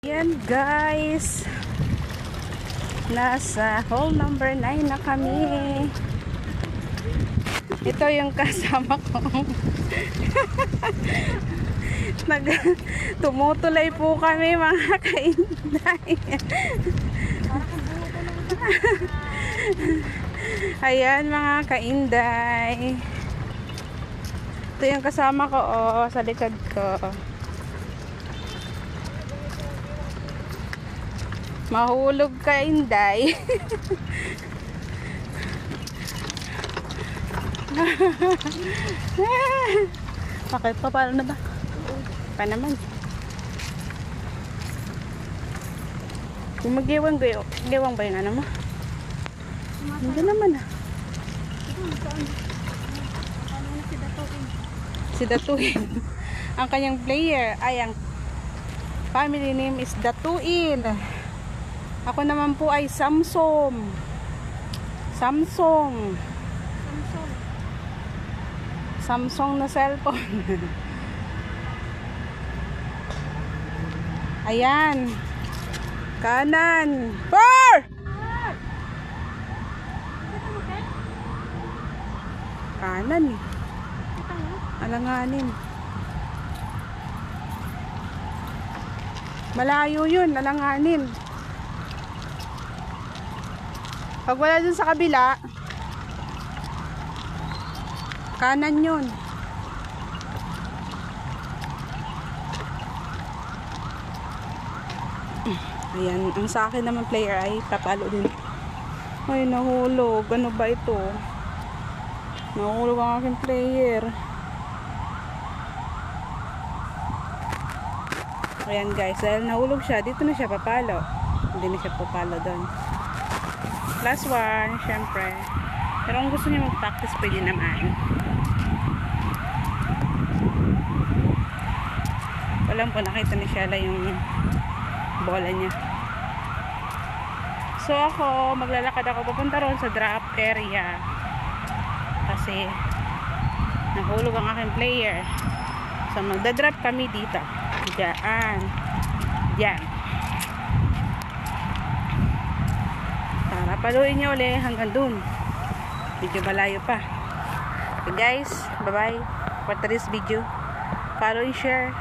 Yan guys, nasa hole number 9 na kami. Ito yung kasama ko. Tumutulay po kami mga kainday. Ayan mga kainday. Ito yung kasama ko sa likod ko. Mahulog ka, Inday. Bakit pa? Paano na ba? Pa naman. Kung mag-iwang ba yung ano mo? Hindi naman ah. Si Datuin. Ang kanyang player ay ang family name is Datuin. Ako naman po ay Samsung. Samsung na cellphone. Ayan. Kanan. Four! Kanan eh. Alanganin. Malayo yun, alanganin. Pag wala dun sa kabila, kanan yun. Ayan, ang sa akin naman player ay papalo din. Ay, nahulog. Ano ba ito? Nahulog ang aking player. Ayan guys, dahil nahulog siya, dito na siya papalo. Hindi na siya papalo doon. Last one, syempre. Pero kung gusto niyo mag-practice, pwede naman. Walang po, nakita ni Shella yung bola niya. So ako, maglalakad ako papunta ron sa drop area. Kasi nahulog ang aking player. So magdadrop kami dito. Diyan. Diyan. Para paluin nyo ulit hanggang dun. Medyo malayo pa. Okay guys, bye bye for today's video. Follow and share.